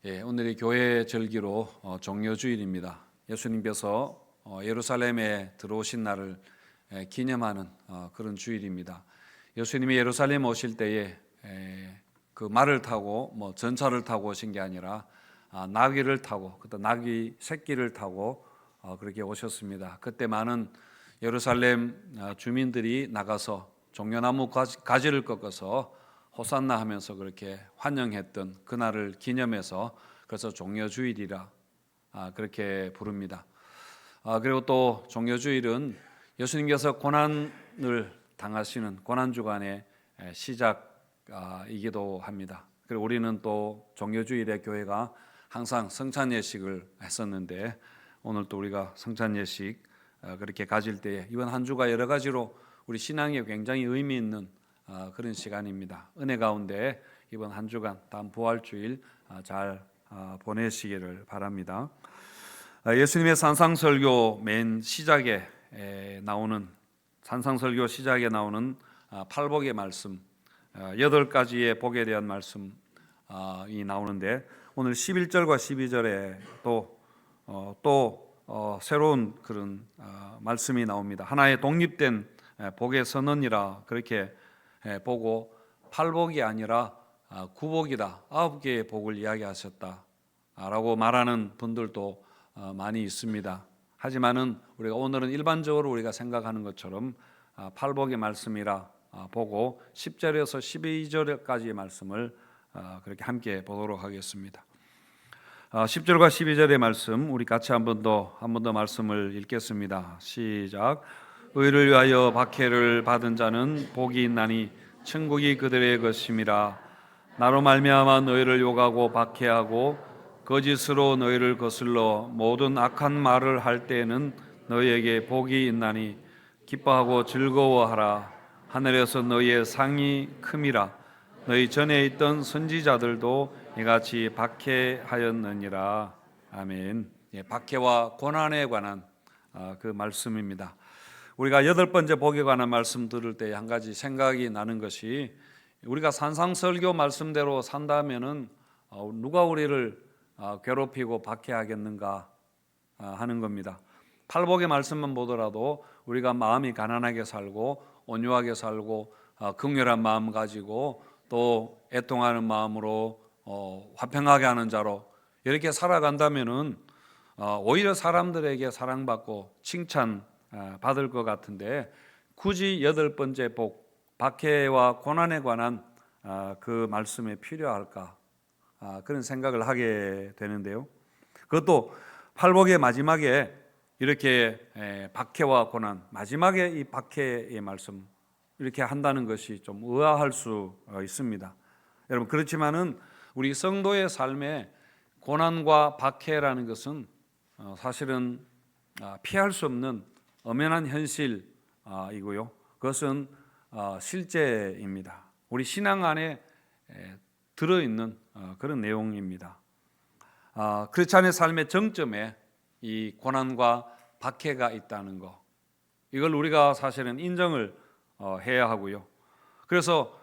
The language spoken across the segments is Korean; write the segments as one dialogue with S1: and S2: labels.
S1: 오늘이 교회 절기로 종려주일입니다. 예수님께서 예루살렘에 들어오신 날을 기념하는 그런 주일입니다. 예수님이 예루살렘 오실 때에 그 말을 타고 전차를 타고 오신 게 아니라 나귀를 타고, 그때 나귀 새끼를 타고 그렇게 오셨습니다. 그때 많은 예루살렘 주민들이 나가서 종려나무 가지를 꺾어서 호산나 하면서 그렇게 환영했던 그날을 기념해서, 그래서 종려주일이라 그렇게 부릅니다. 그리고 또 종려주일은 예수님께서 고난을 당하시는 고난주간의 시작이기도 합니다. 그리고 우리는 또 종려주일에 교회가 항상 성찬예식을 했었는데, 오늘 또 우리가 성찬예식 그렇게 가질 때에 이번 한 주가 여러 가지로 우리 신앙에 굉장히 의미 있는 그런 시간입니다. 은혜 가운데 이번 한 주간, 다음 부활주일 잘 보내시기를 바랍니다. 예수님의 산상설교 맨 시작에 나오는, 산상설교 시작에 나오는 팔복의 말씀, 8가지의 복에 대한 말씀이 나오는데, 오늘 11절과 12절에 또 새로운 그런 말씀이 나옵니다. 하나의 독립된 복의 선언이라 그렇게 보고, 팔복이 아니라 구복이다, 9개의 복을 이야기하셨다라고 말하는 분들도 많이 있습니다. 하지만은 우리가 오늘은 일반적으로 우리가 생각하는 것처럼 팔복의 말씀이라 보고 10절에서 12절까지의 말씀을 그렇게 함께 보도록 하겠습니다. 10절과 12절의 말씀 우리 같이 한 번 더 말씀을 읽겠습니다. 시작. 의를 위하여 박해를 받은 자는 복이 있나니 천국이 그들의 것임이라. 나로 말미암아 너희를 욕하고 박해하고 거짓으로 너희를 거슬러 모든 악한 말을 할 때에는 너희에게 복이 있나니 기뻐하고 즐거워하라. 하늘에서 너희의 상이 큼이라. 너희 전에 있던 선지자들도 이같이 박해하였느니라. 아멘. 박해와 고난에 관한 그 말씀입니다. 우리가 8번째 복에 관한 말씀 들을 때 한 가지 생각이 나는 것이, 우리가 산상설교 말씀대로 산다면은 누가 우리를 괴롭히고 박해하겠는가 하는 겁니다. 팔복의 말씀만 보더라도 우리가 마음이 가난하게 살고 온유하게 살고 긍휼한 마음 가지고 또 애통하는 마음으로 화평하게 하는 자로 이렇게 살아간다면은 오히려 사람들에게 사랑받고 칭찬 받을 것 같은데, 굳이 8번째 복, 박해와 고난에 관한 그 말씀이 필요할까, 그런 생각을 하게 되는데요. 그것도 팔복의 마지막에 이렇게 박해와 고난, 마지막에 이 박해의 말씀 이렇게 한다는 것이 좀 의아할 수 있습니다. 여러분, 그렇지만은 우리 성도의 삶에 고난과 박해라는 것은 사실은 피할 수 없는 엄연한 현실이고요. 그것은 실제입니다. 우리 신앙 안에 들어있는 그런 내용입니다. 크리스찬의 삶의 정점에 이 고난과 박해가 있다는 것, 이걸 우리가 사실은 인정을 해야 하고요. 그래서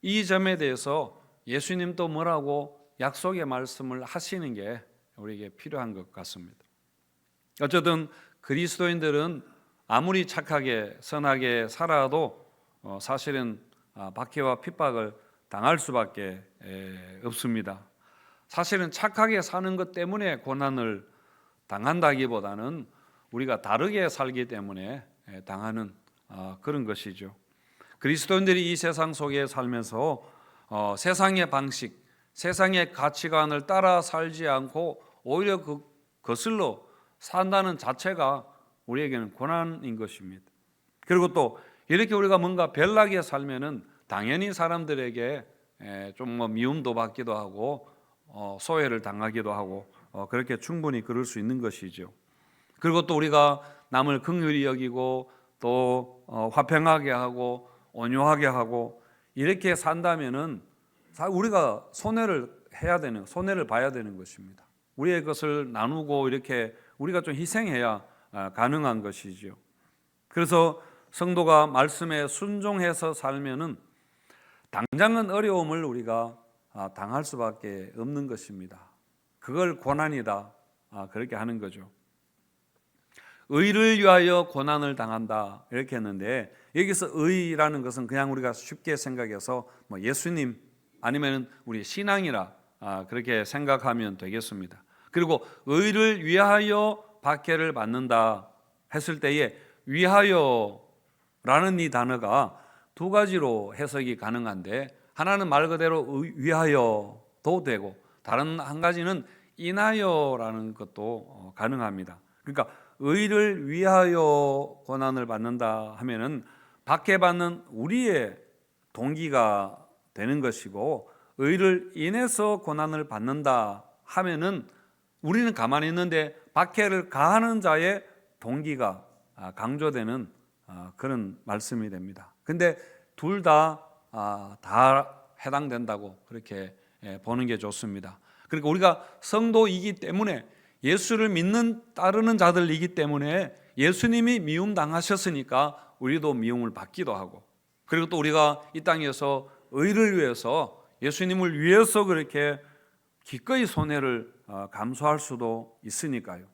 S1: 이 점에 대해서 예수님도 뭐라고 약속의 말씀을 하시는 게 우리에게 필요한 것 같습니다. 어쨌든 그리스도인들은 아무리 착하게 선하게 살아도 사실은 박해와 핍박을 당할 수밖에 없습니다. 사실은 착하게 사는 것 때문에 고난을 당한다기보다는 우리가 다르게 살기 때문에 당하는 그런 것이죠. 그리스도인들이 이 세상 속에 살면서 세상의 방식, 세상의 가치관을 따라 살지 않고 오히려 거슬러 산다는 자체가 우리에게는 고난인 것입니다. 그리고 또 이렇게 우리가 뭔가 별나게 살면은 당연히 사람들에게 좀 미움도 받기도 하고 소외를 당하기도 하고 그렇게 충분히 그럴 수 있는 것이죠. 그리고 또 우리가 남을 긍휼히 여기고 또 화평하게 하고 온유하게 하고 이렇게 산다면은 우리가 손해를 봐야 되는 것입니다. 우리의 것을 나누고 이렇게 우리가 좀 희생해야 가능한 것이죠. 그래서 성도가 말씀에 순종해서 살면은 당장은 어려움을 우리가 당할 수밖에 없는 것입니다. 그걸 고난이다. 그렇게 하는 거죠. 의를 위하여 고난을 당한다 이렇게 했는데, 여기서 의라는 것은 그냥 우리가 쉽게 생각해서 뭐 예수님 아니면 우리 신앙이라 그렇게 생각하면 되겠습니다. 그리고 의를 위하여 박해를 받는다 했을 때에 위하여라는 이 단어가 두 가지로 해석이 가능한데, 하나는 말 그대로 위하여도 되고 다른 한 가지는 인하여라는 것도 가능합니다. 그러니까 의를 위하여 고난을 받는다 하면은 박해받는 우리의 동기가 되는 것이고, 의를 인해서 고난을 받는다 하면은 우리는 가만히 있는데 박해를 가하는 자의 동기가 강조되는 그런 말씀이 됩니다. 근데 둘 다 해당된다고 그렇게 보는 게 좋습니다. 그러니까 우리가 성도이기 때문에, 예수를 믿는 따르는 자들이기 때문에 예수님이 미움 당하셨으니까 우리도 미움을 받기도 하고, 그리고 또 우리가 이 땅에서 의를 위해서, 예수님을 위해서 그렇게 기꺼이 손해를 감수할 수도 있으니까요.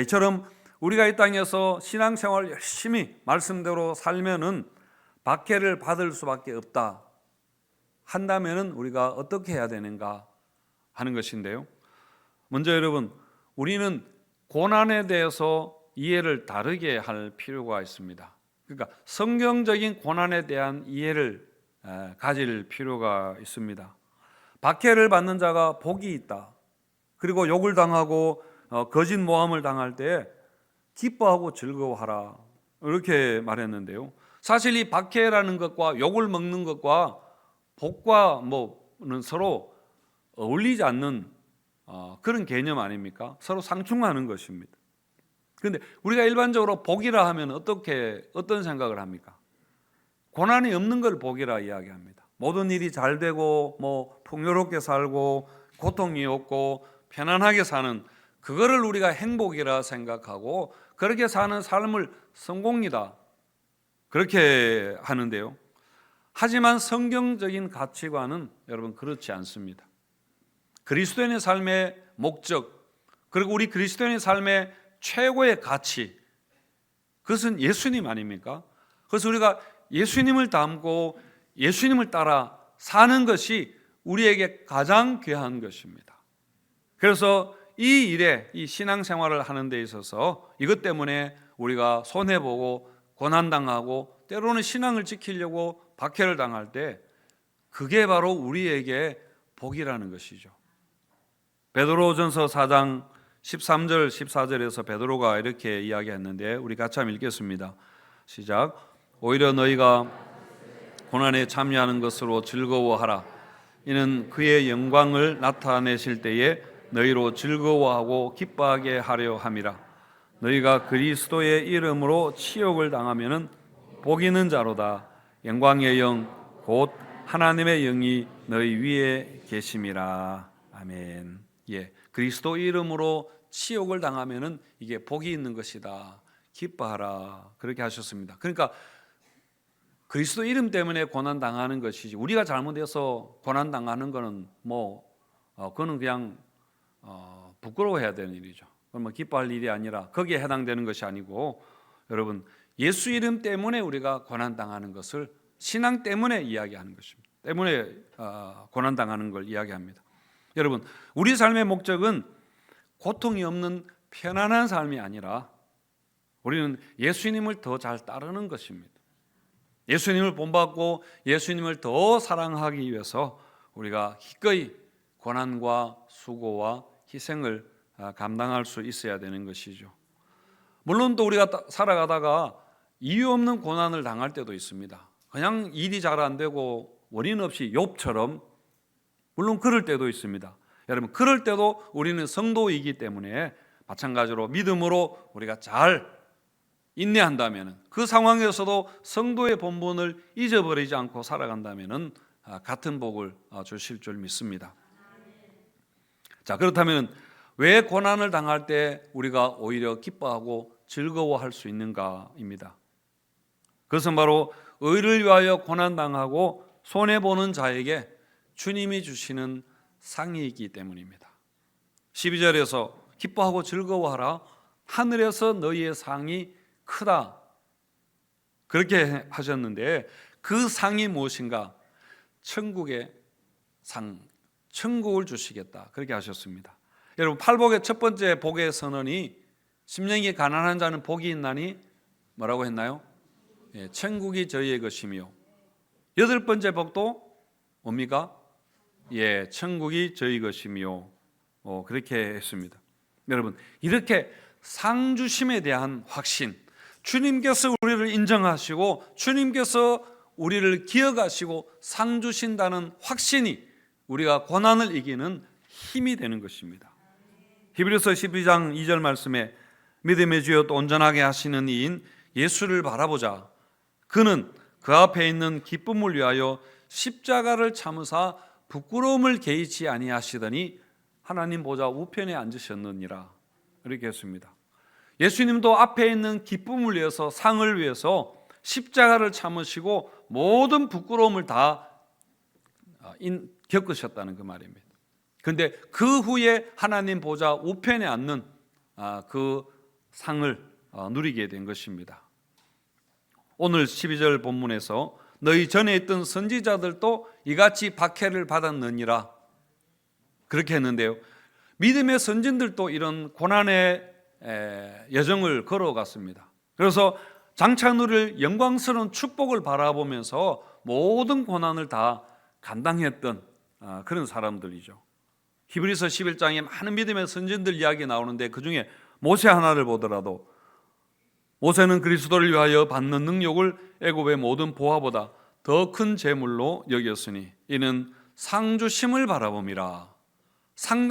S1: 이처럼 우리가 이 땅에서 신앙생활 열심히 말씀대로 살면은 박해를 받을 수밖에 없다 한다면은 우리가 어떻게 해야 되는가 하는 것인데요. 먼저 여러분, 우리는 고난에 대해서 이해를 다르게 할 필요가 있습니다. 그러니까 성경적인 고난에 대한 이해를 가질 필요가 있습니다. 박해를 받는 자가 복이 있다. 그리고 욕을 당하고 거짓 모함을 당할 때 기뻐하고 즐거워하라, 이렇게 말했는데요. 사실 이 박해라는 것과 욕을 먹는 것과 복과 뭐는 서로 어울리지 않는 그런 개념 아닙니까? 서로 상충하는 것입니다. 그런데 우리가 일반적으로 복이라 하면 어떤 생각을 합니까? 고난이 없는 걸 복이라 이야기합니다. 모든 일이 잘 되고 뭐 풍요롭게 살고 고통이 없고 편안하게 사는, 그거를 우리가 행복이라 생각하고 그렇게 사는 삶을 성공이다 그렇게 하는데요. 하지만 성경적인 가치관은 여러분 그렇지 않습니다. 그리스도인의 삶의 목적, 그리고 우리 그리스도인의 삶의 최고의 가치, 그것은 예수님 아닙니까? 그래서 우리가 예수님을 닮고 예수님을 따라 사는 것이 우리에게 가장 귀한 것입니다. 그래서 이 일에, 이 신앙생활을 하는 데 있어서 이것 때문에 우리가 손해보고 고난당하고 때로는 신앙을 지키려고 박해를 당할 때, 그게 바로 우리에게 복이라는 것이죠. 베드로전서 4장 13절 14절에서 베드로가 이렇게 이야기했는데 우리 같이 한번 읽겠습니다. 시작. 오히려 너희가 고난에 참여하는 것으로 즐거워하라. 이는 그의 영광을 나타내실 때에 너희로 즐거워하고 기뻐하게 하려 함이라. 너희가 그리스도의 이름으로 치욕을 당하면은 복 있는 자로다. 영광의 영 곧 하나님의 영이 너희 위에 계심이라. 아멘. 예, 그리스도 이름으로 치욕을 당하면은 이게 복이 있는 것이다. 기뻐하라. 그렇게 하셨습니다. 그러니까 그리스도 이름 때문에 고난 당하는 것이지, 우리가 잘못해서 고난 당하는 거는 그거는 그냥 부끄러워해야 되는 일이죠. 그건 기뻐할 일이 아니라 거기에 해당되는 것이 아니고, 여러분 예수 이름 때문에 우리가 고난 당하는 것을 신앙 때문에 이야기하는 것입니다. 때문에 고난 당하는 걸 이야기합니다. 여러분, 우리 삶의 목적은 고통이 없는 편안한 삶이 아니라 우리는 예수님을 더 잘 따르는 것입니다. 예수님을 본받고 예수님을 더 사랑하기 위해서 우리가 기꺼이 고난과 수고와 희생을 감당할 수 있어야 되는 것이죠. 물론 또 우리가 살아가다가 이유 없는 고난을 당할 때도 있습니다. 그냥 일이 잘 안 되고 원인 없이 욥처럼, 물론 그럴 때도 있습니다. 여러분, 그럴 때도 우리는 성도이기 때문에 마찬가지로 믿음으로 우리가 잘 인내한다면, 그 상황에서도 성도의 본분을 잊어버리지 않고 살아간다면 같은 복을 주실 줄 믿습니다. 자, 그렇다면 왜 고난을 당할 때 우리가 오히려 기뻐하고 즐거워할 수 있는가입니다. 그것은 바로 의를 위하여 고난당하고 손해보는 자에게 주님이 주시는 상이 있기 때문입니다. 12절에서 기뻐하고 즐거워하라, 하늘에서 너희의 상이 크다, 그렇게 하셨는데 그 상이 무엇인가? 천국의 상, 천국을 주시겠다, 그렇게 하셨습니다. 여러분, 팔복의 첫 번째 복의 선언이 심령이 가난한 자는 복이 있나니 뭐라고 했나요? 예, 천국이 저희의 것이며, 여덟 번째 복도 뭡니까? 예, 천국이 저희 것이며, 그렇게 했습니다. 여러분, 이렇게 상 주심에 대한 확신, 주님께서 우리를 인정하시고 주님께서 우리를 기억하시고 상 주신다는 확신이 우리가 고난을 이기는 힘이 되는 것입니다. 히브리서 12장 2절 말씀에 믿음의 주여 또 온전하게 하시는 이인 예수를 바라보자. 그는 그 앞에 있는 기쁨을 위하여 십자가를 참으사 부끄러움을 개의치 아니하시더니 하나님 보좌 우편에 앉으셨느니라, 이렇게 했습니다. 예수님도 앞에 있는 기쁨을 위해서, 상을 위해서 십자가를 참으시고 모든 부끄러움을 다 겪으셨다는 그 말입니다. 그런데 그 후에 하나님 보좌 우편에 앉는 그 상을 누리게 된 것입니다. 오늘 12절 본문에서 너희 전에 있던 선지자들도 이같이 박해를 받았느니라, 그렇게 했는데요, 믿음의 선진들도 이런 고난의 여정을 걸어갔습니다. 그래서 장차 누릴 영광스러운 축복을 바라보면서 모든 고난을 다 감당했던 그런 사람들이죠. 히브리서 11장에 많은 믿음의 선진들 이야기 나오는데 그 중에 모세 하나를 보더라도 모세는 그리스도를 위하여 받는 능력을 애굽의 모든 보화보다 더 큰 재물로 여겼으니 이는 상 주심을 바라봄이라.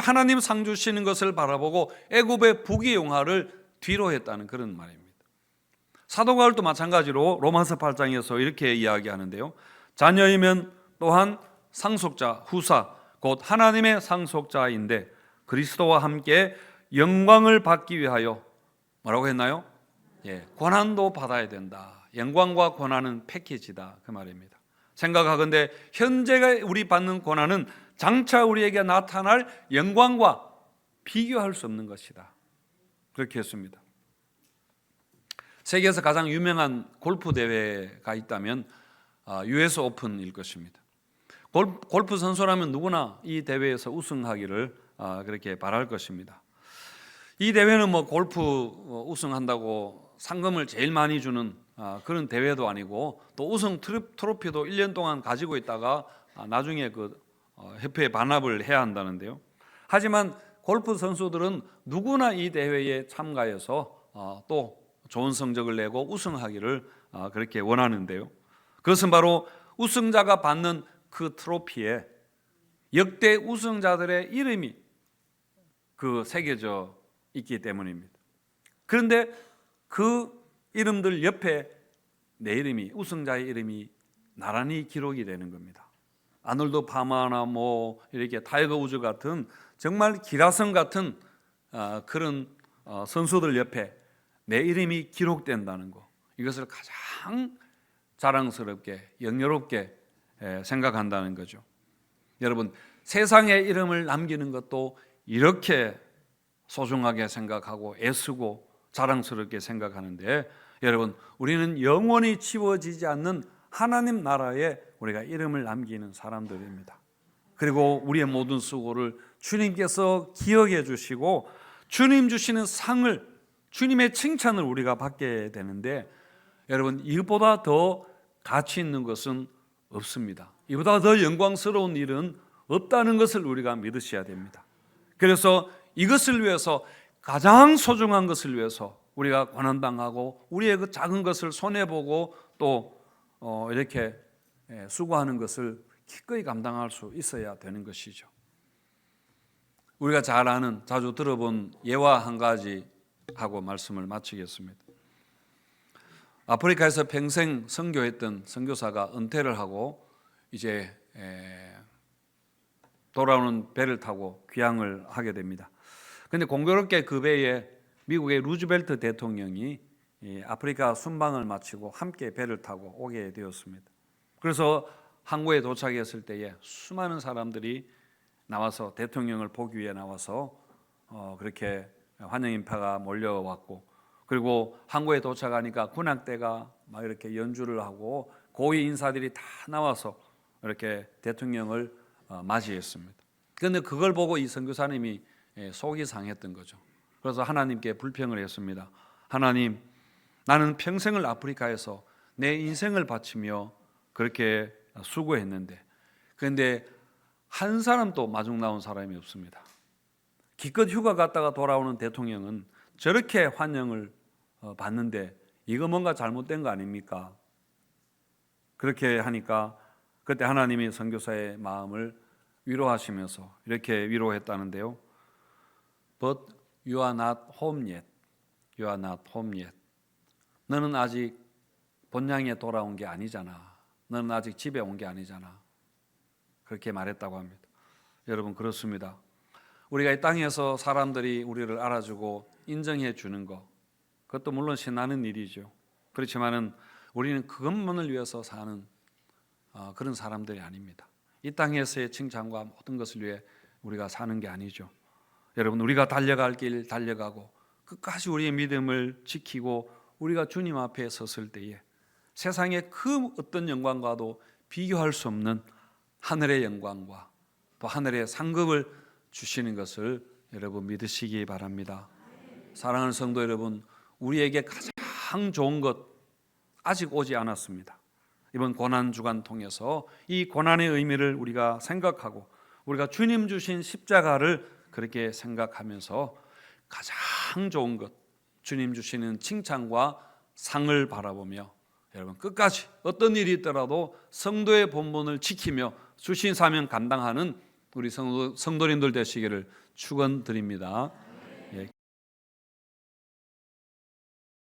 S1: 하나님 상 주시는 것을 바라보고 애굽의 부귀영화를 뒤로 했다는 그런 말입니다. 사도 바울도 마찬가지로 로마서 8장에서 이렇게 이야기하는데요, 자녀이면 또한 상속자, 후사, 곧 하나님의 상속자인데 그리스도와 함께 영광을 받기 위하여 뭐라고 했나요? 예, 고난도 받아야 된다. 영광과 고난은 패키지다, 그 말입니다. 생각하건대 현재가 우리 받는 고난은 장차 우리에게 나타날 영광과 비교할 수 없는 것이다, 그렇게 했습니다. 세계에서 가장 유명한 골프 대회가 있다면 US 오픈일 것입니다. 골프 선수라면 누구나 이 대회에서 우승하기를 그렇게 바랄 것입니다. 이 대회는 골프 우승한다고 상금을 제일 많이 주는 그런 대회도 아니고, 또 우승 트로피도 1년 동안 가지고 있다가 나중에 그 협회에 반납을 해야 한다는데요. 하지만 골프 선수들은 누구나 이 대회에 참가해서 또 좋은 성적을 내고 우승하기를 그렇게 원하는데요. 그것은 바로 우승자가 받는 그 트로피에 역대 우승자들의 이름이 그 새겨져 있기 때문입니다. 그런데 그 이름들 옆에 내 이름이, 우승자의 이름이 나란히 기록이 되는 겁니다. 아놀드 파마나 이렇게 타이거 우즈 같은 정말 기라성 같은 그런 선수들 옆에 내 이름이 기록된다는 것, 이것을 가장 자랑스럽게 영예롭게 생각한다는 거죠. 여러분, 세상에 이름을 남기는 것도 이렇게 소중하게 생각하고 애쓰고 자랑스럽게 생각하는데, 여러분, 우리는 영원히 지워지지 않는 하나님 나라에 우리가 이름을 남기는 사람들입니다. 그리고 우리의 모든 수고를 주님께서 기억해 주시고 주님 주시는 상을, 주님의 칭찬을 우리가 받게 되는데, 여러분, 이것보다 더 가치 있는 것은 없습니다. 이보다 더 영광스러운 일은 없다는 것을 우리가 믿으셔야 됩니다. 그래서 이것을 위해서, 가장 소중한 것을 위해서 우리가 고난당하고 우리의 그 작은 것을 손해보고 또 이렇게 수고하는 것을 기꺼이 감당할 수 있어야 되는 것이죠. 우리가 잘 아는, 자주 들어본 예화 한 가지 하고 말씀을 마치겠습니다. 아프리카에서 평생 선교했던 선교사가 은퇴를 하고 이제 돌아오는 배를 타고 귀향을 하게 됩니다. 그런데 공교롭게 그 배에 미국의 루즈벨트 대통령이 아프리카 순방을 마치고 함께 배를 타고 오게 되었습니다. 그래서 항구에 도착했을 때에 수많은 사람들이 나와서 대통령을 보기 위해 나와서 그렇게 환영 인파가 몰려왔고, 그리고 항구에 도착하니까 군악대가 막 이렇게 연주를 하고 고위 인사들이 다 나와서 이렇게 대통령을 맞이했습니다. 그런데 그걸 보고 이 선교사님이 속이 상했던 거죠. 그래서 하나님께 불평을 했습니다. 하나님, 나는 평생을 아프리카에서 내 인생을 바치며 그렇게 수고했는데, 그런데 한 사람도 마중 나온 사람이 없습니다. 기껏 휴가 갔다가 돌아오는 대통령은 저렇게 환영을 받는데 이거 뭔가 잘못된 거 아닙니까? 그렇게 하니까 그때 하나님이 선교사의 마음을 위로하시면서 이렇게 위로했다는데요. But you are not home yet. You are not home yet. 너는 아직 본향에 돌아온 게 아니잖아. 너는 아직 집에 온 게 아니잖아. 그렇게 말했다고 합니다. 여러분, 그렇습니다. 우리가 이 땅에서 사람들이 우리를 알아주고 인정해 주는 것, 그것도 물론 신나는 일이죠. 그렇지만은 우리는 그것만을 위해서 사는 그런 사람들이 아닙니다. 이 땅에서의 칭찬과 모든 것을 위해 우리가 사는 게 아니죠. 여러분, 우리가 달려갈 길 달려가고 끝까지 우리의 믿음을 지키고 우리가 주님 앞에 섰을 때에 세상의 그 어떤 영광과도 비교할 수 없는 하늘의 영광과 또 하늘의 상급을 주시는 것을 여러분 믿으시기 바랍니다. 사랑하는 성도 여러분, 우리에게 가장 좋은 것 아직 오지 않았습니다. 이번 고난주간 통해서 이 고난의 의미를 우리가 생각하고 우리가 주님 주신 십자가를 그렇게 생각하면서 가장 좋은 것, 주님 주시는 칭찬과 상을 바라보며 여러분 끝까지 어떤 일이 있더라도 성도의 본분을 지키며 주신 사명 감당하는 우리 성도님들 되시기를 축원드립니다.